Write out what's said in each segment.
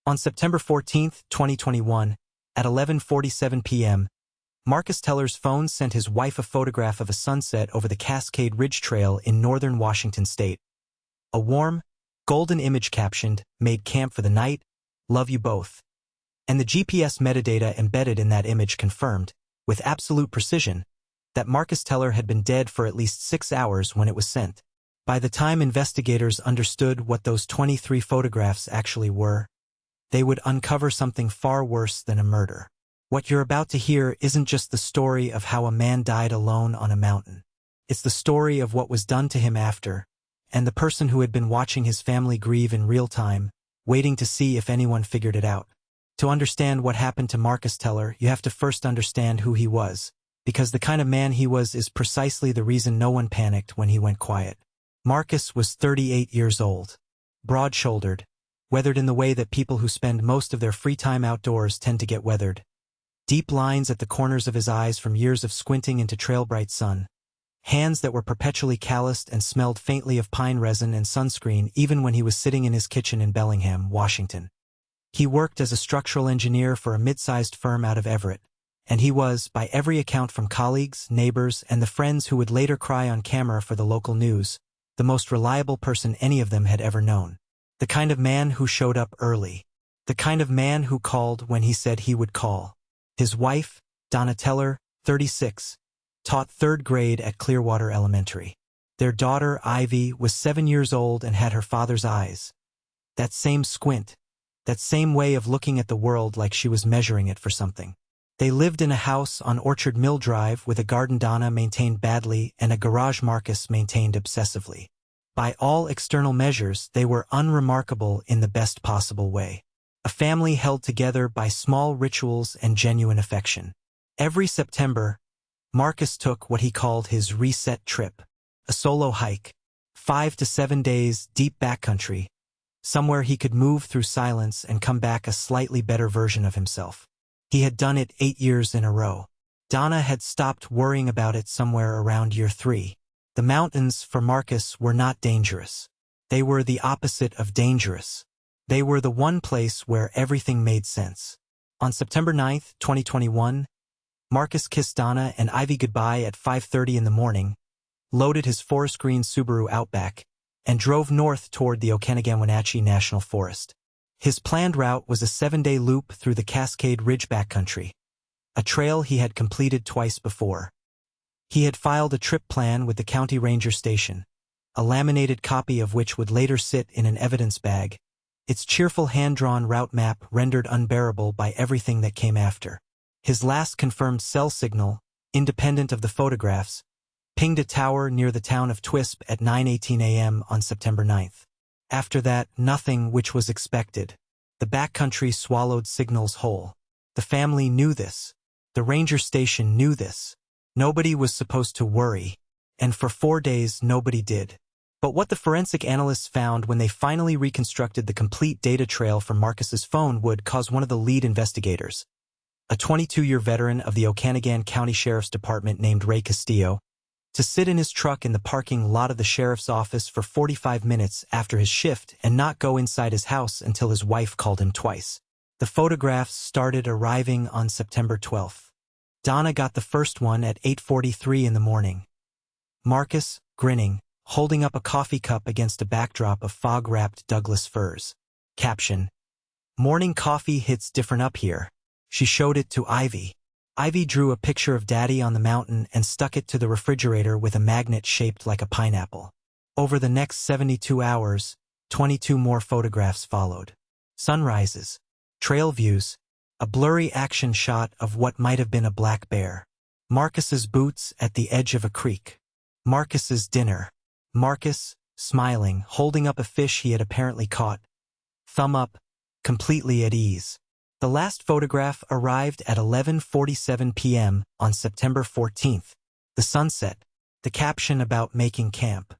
On September 14, 2021, at 11:47 p.m., Marcus Teller's phone sent his wife a photograph of a sunset over the Cascade Ridge Trail in northern Washington state. A warm, golden image captioned, "Made camp for the night, love you both." And the GPS metadata embedded in that image confirmed, with absolute precision, that Marcus Teller had been dead for at least 6 hours when it was sent. By the time investigators understood what those 23 photographs actually were, they would uncover something far worse than a murder. What you're about to hear isn't just the story of how a man died alone on a mountain. It's the story of what was done to him after, and the person who had been watching his family grieve in real time, waiting to see if anyone figured it out. To understand what happened to Marcus Teller, you have to first understand who he was, because the kind of man he was is precisely the reason no one panicked when he went quiet. Marcus was 38 years old, broad-shouldered, weathered in the way that people who spend most of their free time outdoors tend to get weathered. Deep lines at the corners of his eyes from years of squinting into trail-bright sun. Hands that were perpetually calloused and smelled faintly of pine resin and sunscreen even when he was sitting in his kitchen in Bellingham, Washington. He worked as a structural engineer for a mid-sized firm out of Everett, and he was, by every account from colleagues, neighbors, and the friends who would later cry on camera for the local news, the most reliable person any of them had ever known. The kind of man who showed up early. The kind of man who called when he said he would call. His wife, Donna Teller, 36, taught 3rd grade at Clearwater Elementary. Their daughter, Ivy, was 7 years old and had her father's eyes. That same squint, that same way of looking at the world like she was measuring it for something. They lived in a house on Orchard Mill Drive with a garden Donna maintained badly and a garage Marcus maintained obsessively. By all external measures, they were unremarkable in the best possible way. A family held together by small rituals and genuine affection. Every September, Marcus took what he called his reset trip, a solo hike, 5 to 7 days deep backcountry, somewhere he could move through silence and come back a slightly better version of himself. He had done it 8 years in a row. Donna had stopped worrying about it somewhere around year 3. The mountains, for Marcus, were not dangerous. They were the opposite of dangerous. They were the one place where everything made sense. On September 9, 2021, Marcus kissed Donna and Ivy goodbye at 5:30 in the morning, loaded his forest green Subaru Outback, and drove north toward the Okanagan-Wenatchee National Forest. His planned route was a 7-day loop through the Cascade Ridge backcountry, a trail he had completed twice before. He had filed a trip plan with the county ranger station, a laminated copy of which would later sit in an evidence bag, its cheerful hand-drawn route map rendered unbearable by everything that came after. His last confirmed cell signal, independent of the photographs, pinged a tower near the town of Twisp at 9:18 a.m. on September 9th. After that, nothing, which was expected. The backcountry swallowed signals whole. The family knew this. The ranger station knew this. Nobody was supposed to worry, and for 4 days nobody did. But what the forensic analysts found when they finally reconstructed the complete data trail from Marcus's phone would cause one of the lead investigators, a 22-year veteran of the Okanagan County Sheriff's Department named Ray Castillo, to sit in his truck in the parking lot of the sheriff's office for 45 minutes after his shift and not go inside his house until his wife called him twice. The photographs started arriving on September 12th. Donna got the first one at 8:43 in the morning. Marcus, grinning, holding up a coffee cup against a backdrop of fog-wrapped Douglas firs. Caption: "Morning coffee hits different up here." She showed it to Ivy. Ivy drew a picture of Daddy on the mountain and stuck it to the refrigerator with a magnet shaped like a pineapple. Over the next 72 hours, 22 more photographs followed. Sunrises, trail views, a blurry action shot of what might have been a black bear. Marcus's boots at the edge of a creek. Marcus's dinner. Marcus, smiling, holding up a fish he had apparently caught. Thumb up, completely at ease. The last photograph arrived at 11:47 p.m. on September 14th. The sunset, the caption about making camp.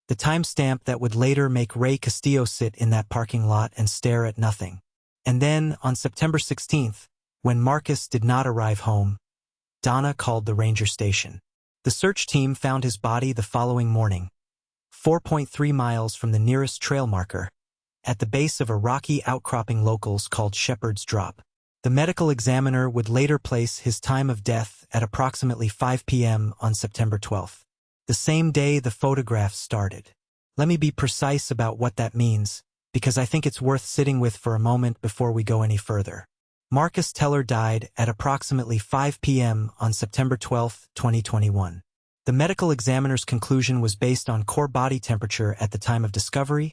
The timestamp that would later make Ray Castillo sit in that parking lot and stare at nothing. And then, on September 16th, when Marcus did not arrive home, Donna called the ranger station. The search team found his body the following morning, 4.3 miles from the nearest trail marker, at the base of a rocky outcropping locals called Shepherd's Drop. The medical examiner would later place his time of death at approximately 5 p.m. on September 12th. The same day the photographs started. Let me be precise about what that means, because I think it's worth sitting with for a moment before we go any further. Marcus Teller died at approximately 5 p.m. on September 12, 2021. The medical examiner's conclusion was based on core body temperature at the time of discovery,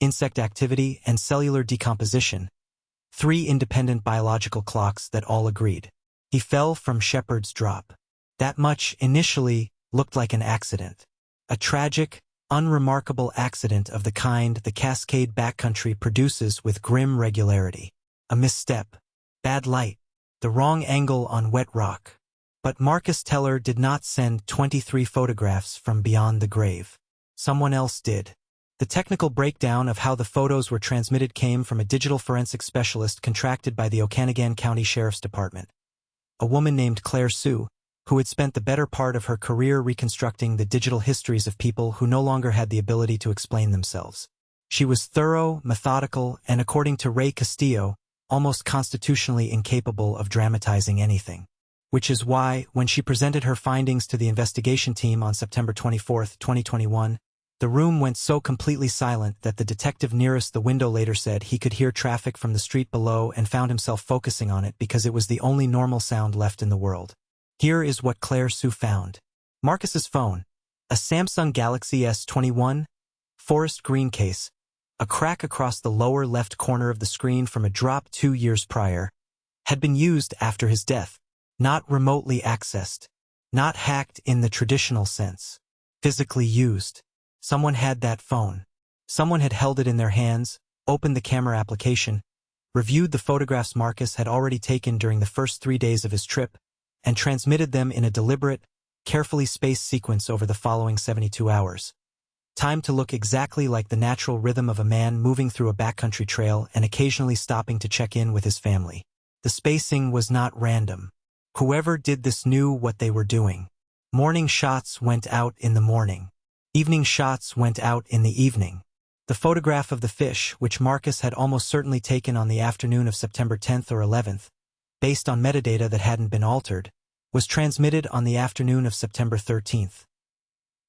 insect activity, and cellular decomposition, three independent biological clocks that all agreed. He fell from Shepherd's Drop. That much initially looked like an accident. A tragic, unremarkable accident of the kind the Cascade backcountry produces with grim regularity. A misstep, bad light, the wrong angle on wet rock. But Marcus Teller did not send 23 photographs from beyond the grave. Someone else did. The technical breakdown of how the photos were transmitted came from a digital forensic specialist contracted by the Okanagan County Sheriff's Department, a woman named Claire Sue, who had spent the better part of her career reconstructing the digital histories of people who no longer had the ability to explain themselves. She was thorough, methodical, and according to Ray Castillo, almost constitutionally incapable of dramatizing anything. Which is why, when she presented her findings to the investigation team on September 24, 2021, the room went so completely silent that the detective nearest the window later said he could hear traffic from the street below and found himself focusing on it because it was the only normal sound left in the world. Here is what Claire Sue found. Marcus's phone, a Samsung Galaxy S21, forest green case, a crack across the lower left corner of the screen from a drop 2 years prior, had been used after his death. Not remotely accessed, not hacked in the traditional sense. Physically used. Someone had that phone. Someone had held it in their hands, opened the camera application, reviewed the photographs Marcus had already taken during the first 3 days of his trip, and transmitted them in a deliberate, carefully spaced sequence over the following 72 hours. Timed to look exactly like the natural rhythm of a man moving through a backcountry trail and occasionally stopping to check in with his family. The spacing was not random. Whoever did this knew what they were doing. Morning shots went out in the morning. Evening shots went out in the evening. The photograph of the fish, which Marcus had almost certainly taken on the afternoon of September 10th or 11th, based on metadata that hadn't been altered, was transmitted on the afternoon of September 13th.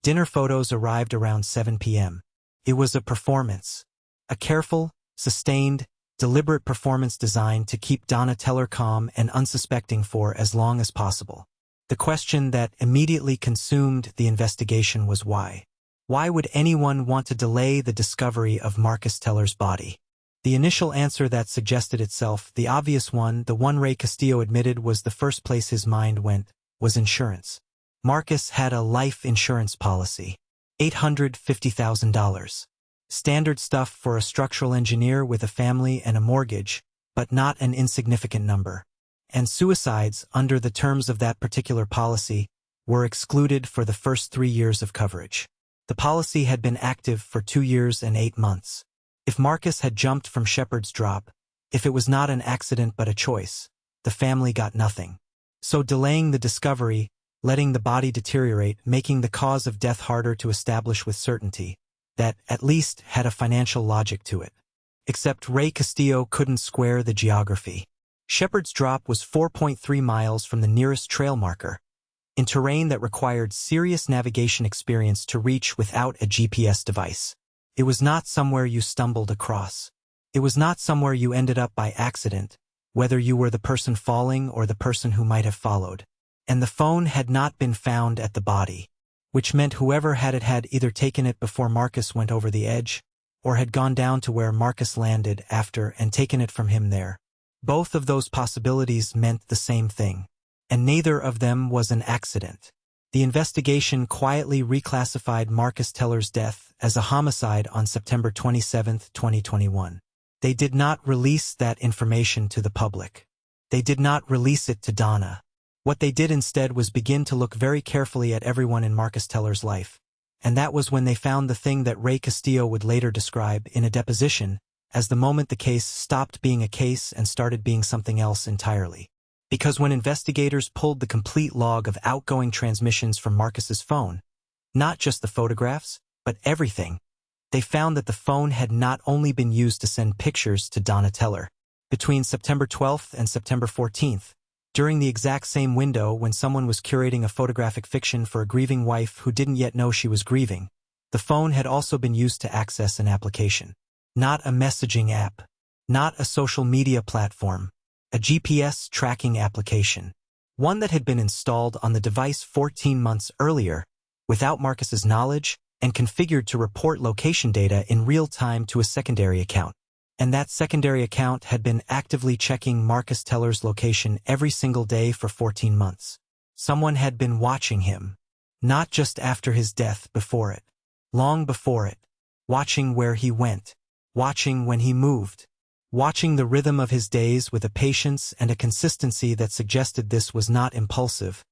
Dinner photos arrived around 7 p.m. It was a performance. A careful, sustained, deliberate performance designed to keep Donna Teller calm and unsuspecting for as long as possible. The question that immediately consumed the investigation was why. Why would anyone want to delay the discovery of Marcus Teller's body? The initial answer that suggested itself, the obvious one, the one Ray Castillo admitted was the first place his mind went, was insurance. Marcus had a life insurance policy. $850,000. Standard stuff for a structural engineer with a family and a mortgage, but not an insignificant number. And suicides, under the terms of that particular policy, were excluded for the first 3 years of coverage. The policy had been active for 2 years and 8 months. If Marcus had jumped from Shepherd's Drop, if it was not an accident but a choice, the family got nothing. So delaying the discovery, letting the body deteriorate, making the cause of death harder to establish with certainty, that, at least, had a financial logic to it. Except Ray Castillo couldn't square the geography. Shepherd's Drop was 4.3 miles from the nearest trail marker, in terrain that required serious navigation experience to reach without a GPS device. It was not somewhere you stumbled across. It was not somewhere you ended up by accident, whether you were the person falling or the person who might have followed. And the phone had not been found at the body, which meant whoever had it had either taken it before Marcus went over the edge, or had gone down to where Marcus landed after and taken it from him there. Both of those possibilities meant the same thing, and neither of them was an accident. The investigation quietly reclassified Marcus Teller's death as a homicide on September 27, 2021. They did not release that information to the public. They did not release it to Donna. What they did instead was begin to look very carefully at everyone in Marcus Teller's life. And that was when they found the thing that Ray Castillo would later describe in a deposition as the moment the case stopped being a case and started being something else entirely. Because when investigators pulled the complete log of outgoing transmissions from Marcus's phone, not just the photographs, but everything, They found that the phone had not only been used to send pictures to Donna Teller. Between September 12th and September 14th, during the exact same window when someone was curating a photographic fiction for a grieving wife who didn't yet know she was grieving, the phone had also been used to access an application. Not a messaging app. Not a social media platform. A GPS tracking application. One that had been installed on the device 14 months earlier, without Marcus's knowledge, and configured to report location data in real time to a secondary account. And that secondary account had been actively checking Marcus Teller's location every single day for 14 months. Someone had been watching him. Not just after his death, before it. Long before it. Watching where he went. Watching when he moved. Watching the rhythm of his days with a patience and a consistency that suggested this was not impulsive,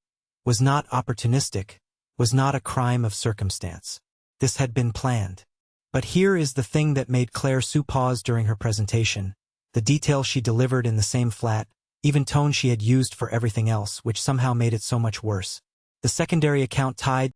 was not opportunistic, was not a crime of circumstance. This had been planned. But here is the thing that made Claire Sue pause during her presentation, the detail she delivered in the same flat, even tone she had used for everything else, which somehow made it so much worse. The secondary account tied